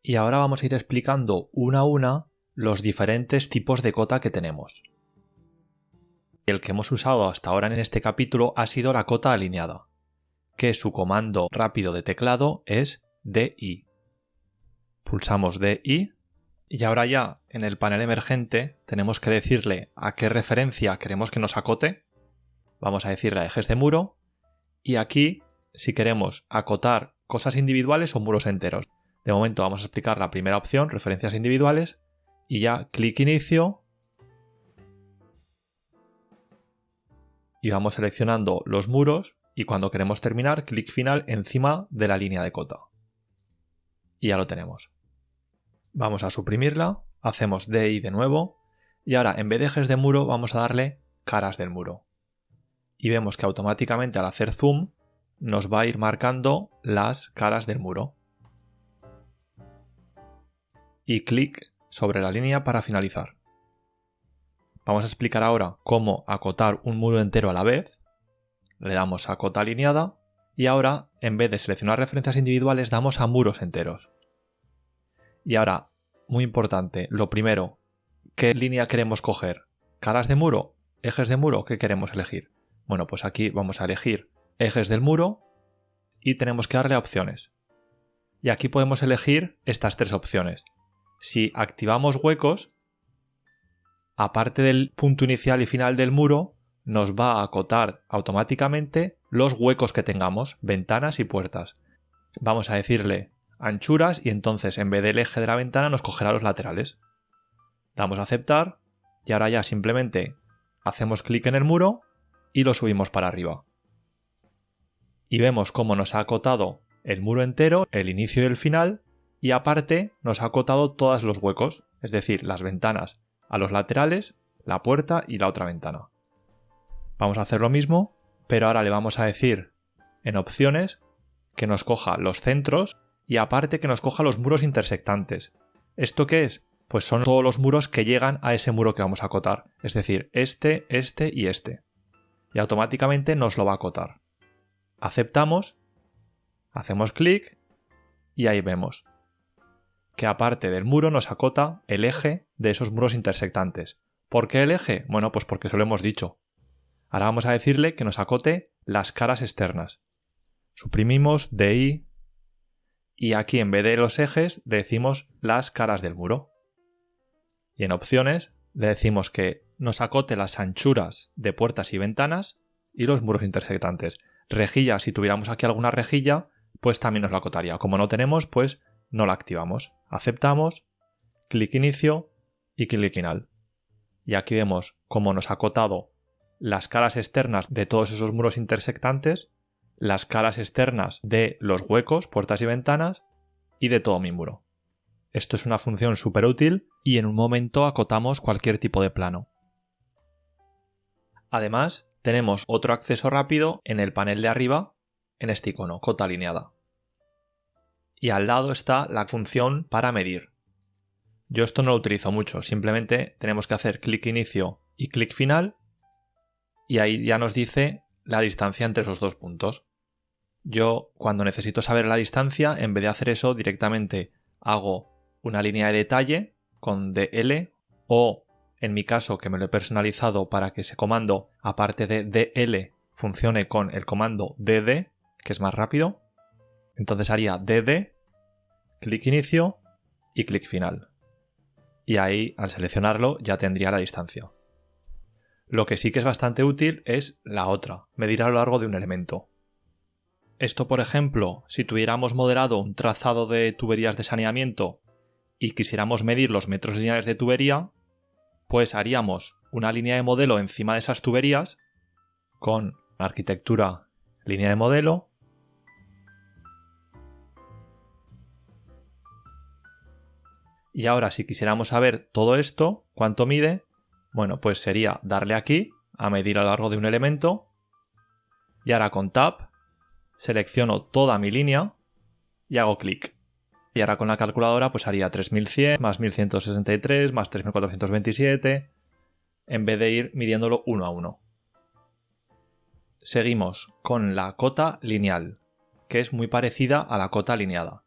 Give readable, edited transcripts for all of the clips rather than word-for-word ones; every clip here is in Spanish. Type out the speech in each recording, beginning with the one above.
Y ahora vamos a ir explicando una a una los diferentes tipos de cota que tenemos. El que hemos usado hasta ahora en este capítulo ha sido la cota alineada, que su comando rápido de teclado es DI. Pulsamos DI y ahora ya en el panel emergente tenemos que decirle a qué referencia queremos que nos acote. Vamos a decirle a ejes de muro y aquí si queremos acotar cosas individuales o muros enteros. De momento vamos a explicar la primera opción, referencias individuales, y ya clic inicio y vamos seleccionando los muros y cuando queremos terminar, clic final encima de la línea de cota. Y ya lo tenemos. Vamos a suprimirla, hacemos DI de nuevo y ahora en vez de ejes de muro vamos a darle caras del muro. Y vemos que automáticamente al hacer zoom nos va a ir marcando las caras del muro. Y clic sobre la línea para finalizar. Vamos a explicar ahora cómo acotar un muro entero a la vez. Le damos a cota alineada y ahora en vez de seleccionar referencias individuales damos a muros enteros. Y ahora, muy importante, lo primero, ¿qué línea queremos coger? ¿Caras de muro? ¿Ejes de muro? ¿Qué queremos elegir? Bueno, pues aquí vamos a elegir ejes del muro y tenemos que darle a opciones. Y aquí podemos elegir estas tres opciones. Si activamos huecos, aparte del punto inicial y final del muro, nos va a acotar automáticamente los huecos que tengamos, ventanas y puertas. Vamos a decirle anchuras y entonces en vez del eje de la ventana nos cogerá los laterales. Damos a aceptar y ahora ya simplemente hacemos clic en el muro y lo subimos para arriba. Y vemos cómo nos ha acotado el muro entero, el inicio y el final, y aparte nos ha acotado todos los huecos, es decir, las ventanas a los laterales, la puerta y la otra ventana. Vamos a hacer lo mismo, pero ahora le vamos a decir en opciones que nos coja los centros y aparte que nos coja los muros intersectantes. ¿Esto qué es? Pues son todos los muros que llegan a ese muro que vamos a acotar, es decir, este y este. Y automáticamente nos lo va a acotar. Aceptamos, hacemos clic y ahí vemos que aparte del muro nos acota el eje de esos muros intersectantes. ¿Por qué el eje? Bueno, pues porque eso lo hemos dicho. Ahora vamos a decirle que nos acote las caras externas. Suprimimos DI y aquí en vez de los ejes decimos las caras del muro. Y en opciones le decimos que nos acote las anchuras de puertas y ventanas y los muros intersectantes. Rejilla, si tuviéramos aquí alguna rejilla, pues también nos la acotaría. Como no tenemos, pues no la activamos. Aceptamos, clic inicio y clic final. Y aquí vemos cómo nos ha acotado las caras externas de todos esos muros intersectantes, las caras externas de los huecos, puertas y ventanas y de todo mi muro. Esto es una función súper útil y en un momento acotamos cualquier tipo de plano. Además, tenemos otro acceso rápido en el panel de arriba en este icono, cota alineada. Y al lado está la función para medir. Yo esto no lo utilizo mucho, simplemente tenemos que hacer clic inicio y clic final y ahí ya nos dice la distancia entre esos dos puntos. Yo cuando necesito saber la distancia, en vez de hacer eso directamente hago una línea de detalle con DL o en mi caso que me lo he personalizado para que ese comando aparte de DL funcione con el comando DD, que es más rápido. Entonces haría DD, clic inicio y clic final. Y ahí, al seleccionarlo, ya tendría la distancia. Lo que sí que es bastante útil es la otra, medir a lo largo de un elemento. Esto, por ejemplo, si tuviéramos modelado un trazado de tuberías de saneamiento y quisiéramos medir los metros lineales de tubería, pues haríamos una línea de modelo encima de esas tuberías con arquitectura, línea de modelo, y ahora si quisiéramos saber todo esto, cuánto mide, bueno, pues sería darle aquí a medir a lo largo de un elemento y ahora con Tab selecciono toda mi línea y hago clic. Y ahora con la calculadora pues haría 3100 más 1163 más 3427 en vez de ir midiéndolo uno a uno. Seguimos con la cota lineal, que es muy parecida a la cota alineada.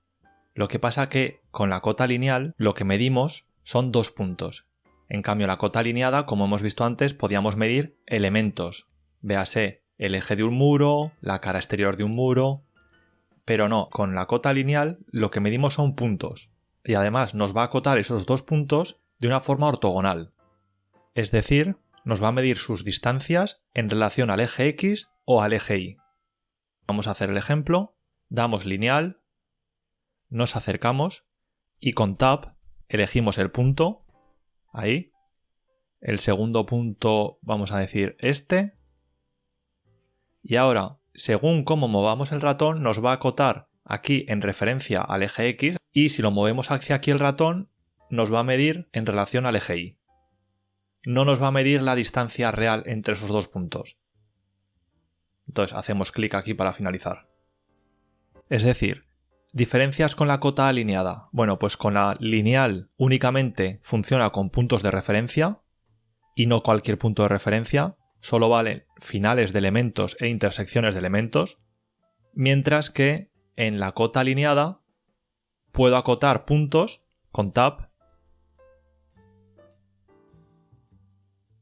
Lo que pasa que con la cota lineal lo que medimos son 2 puntos. En cambio, la cota alineada, como hemos visto antes, podíamos medir elementos. Véase el eje de un muro, la cara exterior de un muro. Pero no, con la cota lineal lo que medimos son puntos. Y además nos va a acotar esos 2 puntos de una forma ortogonal. Es decir, nos va a medir sus distancias en relación al eje X o al eje Y. Vamos a hacer el ejemplo. Damos lineal, nos acercamos y con Tab elegimos el punto. Ahí. El segundo punto vamos a decir este. Y ahora, según cómo movamos el ratón, nos va a acotar aquí en referencia al eje X y si lo movemos hacia aquí el ratón, nos va a medir en relación al eje Y. No nos va a medir la distancia real entre esos 2 puntos. Entonces hacemos clic aquí para finalizar. Es decir, diferencias con la cota alineada. Bueno, pues con la lineal únicamente funciona con puntos de referencia y no cualquier punto de referencia. Solo valen finales de elementos e intersecciones de elementos. Mientras que en la cota alineada puedo acotar puntos con Tab.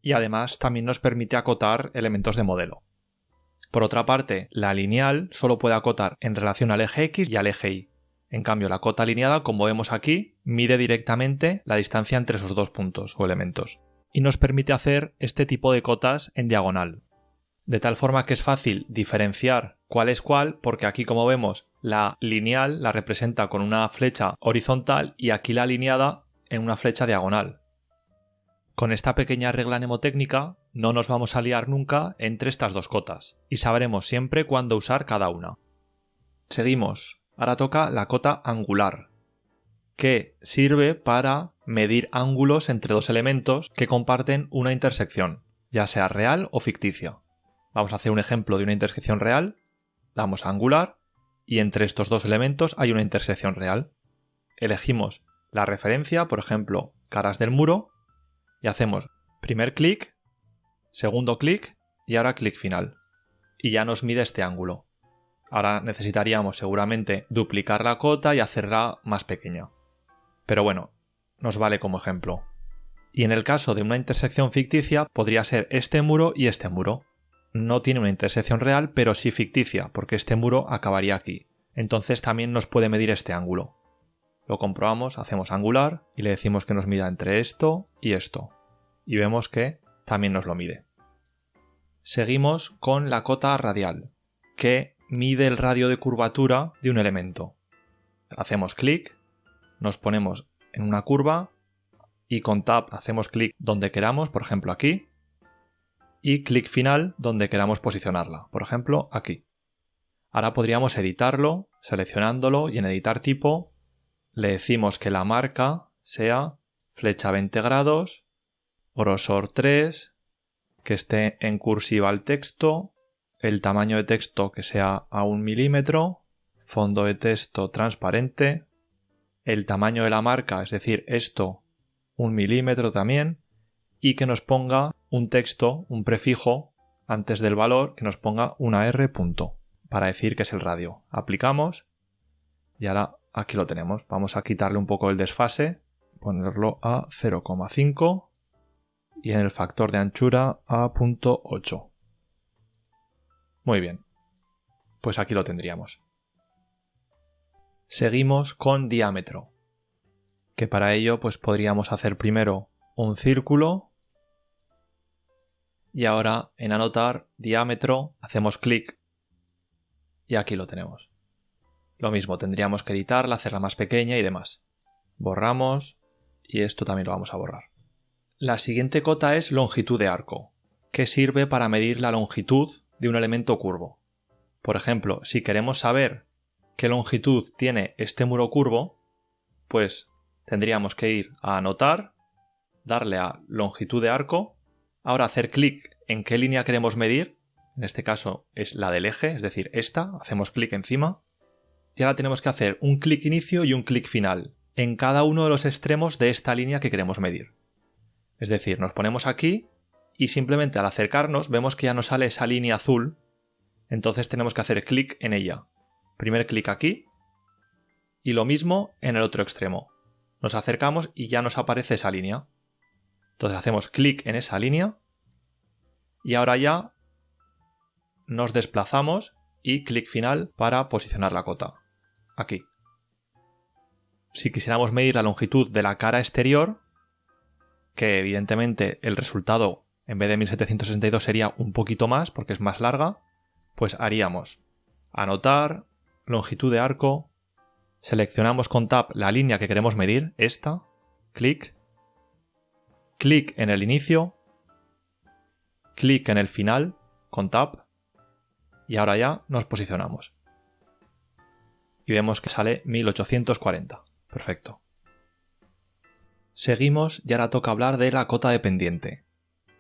Y además también nos permite acotar elementos de modelo. Por otra parte, la lineal solo puede acotar en relación al eje X y al eje Y. En cambio, la cota alineada, como vemos aquí, mide directamente la distancia entre esos 2 puntos o elementos. Y nos permite hacer este tipo de cotas en diagonal. De tal forma que es fácil diferenciar cuál es cuál, porque aquí, como vemos, la lineal la representa con una flecha horizontal y aquí la alineada en una flecha diagonal. Con esta pequeña regla mnemotécnica no nos vamos a liar nunca entre estas 2 cotas y sabremos siempre cuándo usar cada una. Seguimos. Ahora toca la cota angular, que sirve para medir ángulos entre 2 elementos que comparten una intersección, ya sea real o ficticia. Vamos a hacer un ejemplo de una intersección real, damos a angular y entre estos 2 elementos hay una intersección real. Elegimos la referencia, por ejemplo, caras del muro, y hacemos primer clic, segundo clic y ahora clic final. Y ya nos mide este ángulo. Ahora necesitaríamos seguramente duplicar la cota y hacerla más pequeña. Pero bueno, nos vale como ejemplo. Y en el caso de una intersección ficticia podría ser este muro y este muro. No tiene una intersección real, pero sí ficticia, porque este muro acabaría aquí. Entonces también nos puede medir este ángulo. Lo comprobamos, hacemos angular y le decimos que nos mida entre esto y esto. Y vemos que también nos lo mide. Seguimos con la cota radial, que mide el radio de curvatura de un elemento. Hacemos clic, nos ponemos en una curva y con Tab hacemos clic donde queramos, por ejemplo aquí, y clic final donde queramos posicionarla, por ejemplo aquí. Ahora podríamos editarlo, seleccionándolo y en editar tipo le decimos que la marca sea flecha 20 grados, grosor 3, que esté en cursiva el texto, el tamaño de texto que sea a 1 milímetro, fondo de texto transparente, el tamaño de la marca, es decir, esto 1 milímetro también, y que nos ponga un texto, un prefijo, antes del valor, que nos ponga una R punto, para decir que es el radio. Aplicamos y ahora aquí lo tenemos. Vamos a quitarle un poco el desfase, ponerlo a 0,5 y en el factor de anchura a 0,8. Muy bien, pues aquí lo tendríamos. Seguimos con diámetro, que para ello pues podríamos hacer primero un círculo y ahora en anotar diámetro hacemos clic y aquí lo tenemos. Lo mismo, tendríamos que editarla, hacerla más pequeña y demás. Borramos y esto también lo vamos a borrar. La siguiente cota es longitud de arco, que sirve para medir la longitud de un elemento curvo. Por ejemplo, si queremos saber qué longitud tiene este muro curvo, pues tendríamos que ir a anotar, darle a longitud de arco, ahora hacer clic en qué línea queremos medir, en este caso es la del eje, es decir, esta, hacemos clic encima, y ahora tenemos que hacer un clic inicio y un clic final en cada uno de los extremos de esta línea que queremos medir. Es decir, nos ponemos aquí y simplemente al acercarnos vemos que ya nos sale esa línea azul, entonces tenemos que hacer clic en ella. Primer clic aquí y lo mismo en el otro extremo. Nos acercamos y ya nos aparece esa línea. Entonces hacemos clic en esa línea y ahora ya nos desplazamos y clic final para posicionar la cota. Aquí. Si quisiéramos medir la longitud de la cara exterior, que evidentemente el resultado en vez de 1762 sería un poquito más porque es más larga, pues haríamos anotar, longitud de arco, seleccionamos con Tab la línea que queremos medir, esta, clic, clic en el inicio, clic en el final con Tab y ahora ya nos posicionamos. Y vemos que sale 1840. Perfecto. Seguimos y ahora toca hablar de la cota de pendiente,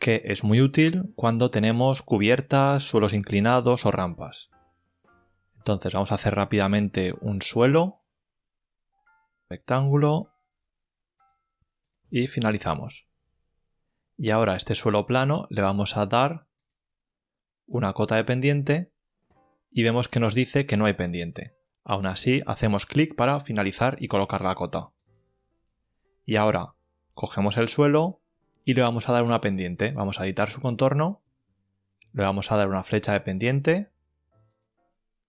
que es muy útil cuando tenemos cubiertas, suelos inclinados o rampas. Entonces vamos a hacer rápidamente un suelo, rectángulo y finalizamos. Y ahora a este suelo plano le vamos a dar una cota de pendiente y vemos que nos dice que no hay pendiente. Aún así hacemos clic para finalizar y colocar la cota. Y ahora cogemos el suelo y le vamos a dar una pendiente. Vamos a editar su contorno, le vamos a dar una flecha de pendiente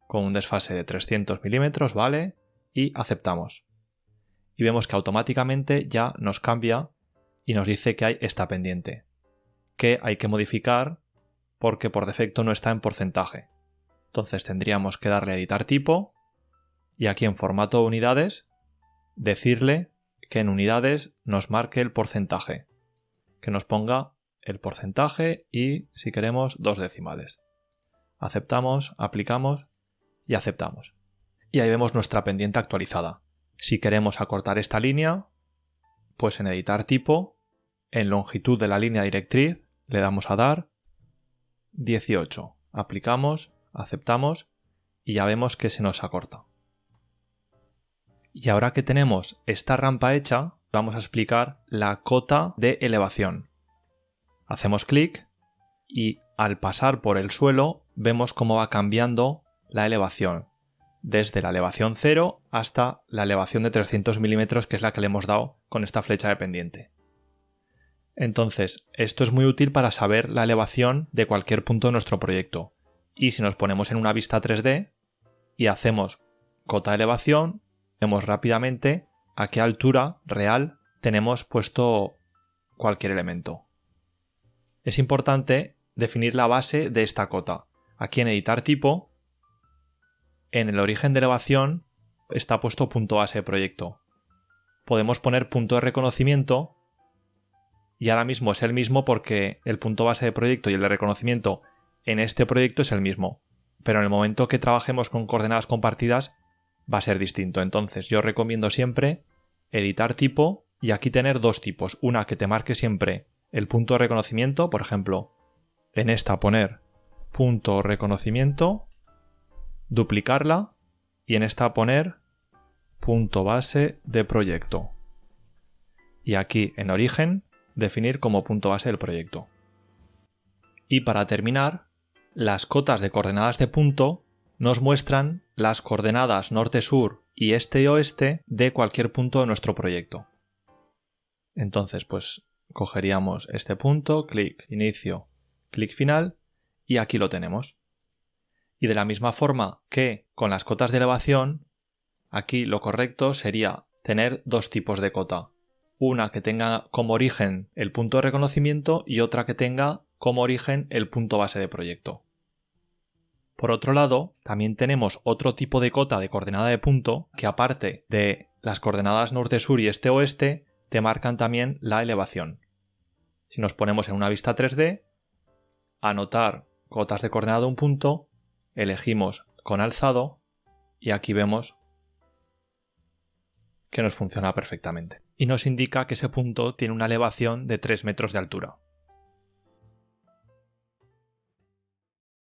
con un desfase de 300 milímetros, ¿vale? Y aceptamos. Y vemos que automáticamente ya nos cambia y nos dice que hay esta pendiente, que hay que modificar porque por defecto no está en porcentaje. Entonces tendríamos que darle a editar tipo y aquí en formato de unidades decirle que en unidades nos marque el porcentaje, que nos ponga el porcentaje y si queremos 2 decimales. Aceptamos, aplicamos y aceptamos. Y ahí vemos nuestra pendiente actualizada. Si queremos acortar esta línea, pues en editar tipo, en longitud de la línea directriz le damos a dar 18. Aplicamos, aceptamos y ya vemos que se nos acorta. Y ahora que tenemos esta rampa hecha, vamos a explicar la cota de elevación. Hacemos clic y al pasar por el suelo vemos cómo va cambiando la elevación, desde la elevación 0 hasta la elevación de 300 milímetros, que es la que le hemos dado con esta flecha de pendiente. Entonces, esto es muy útil para saber la elevación de cualquier punto de nuestro proyecto. Y si nos ponemos en una vista 3D y hacemos cota de elevación, vemos rápidamente a qué altura real tenemos puesto cualquier elemento. Es importante definir la base de esta cota. Aquí en editar tipo, en el origen de elevación está puesto punto base de proyecto. Podemos poner punto de reconocimiento y ahora mismo es el mismo porque el punto base de proyecto y el de reconocimiento en este proyecto es el mismo. Pero en el momento que trabajemos con coordenadas compartidas va a ser distinto. Entonces yo recomiendo siempre editar tipo y aquí tener dos tipos. Una que te marque siempre el punto de reconocimiento, por ejemplo, en esta poner punto reconocimiento, duplicarla y en esta poner punto base de proyecto. Y aquí en origen definir como punto base del proyecto. Y para terminar, las cotas de coordenadas de punto nos muestran las coordenadas norte-sur y este-oeste de cualquier punto de nuestro proyecto. Entonces, pues cogeríamos este punto, clic inicio, clic final y aquí lo tenemos. Y de la misma forma que con las cotas de elevación, aquí lo correcto sería tener dos tipos de cota. Una que tenga como origen el punto de reconocimiento y otra que tenga como origen el punto base de proyecto. Por otro lado, también tenemos otro tipo de cota de coordenada de punto que aparte de las coordenadas norte-sur y este-oeste, te marcan también la elevación. Si nos ponemos en una vista 3D, anotar cotas de coordenada de un punto, elegimos con alzado y aquí vemos que nos funciona perfectamente. Y nos indica que ese punto tiene una elevación de 3 metros de altura.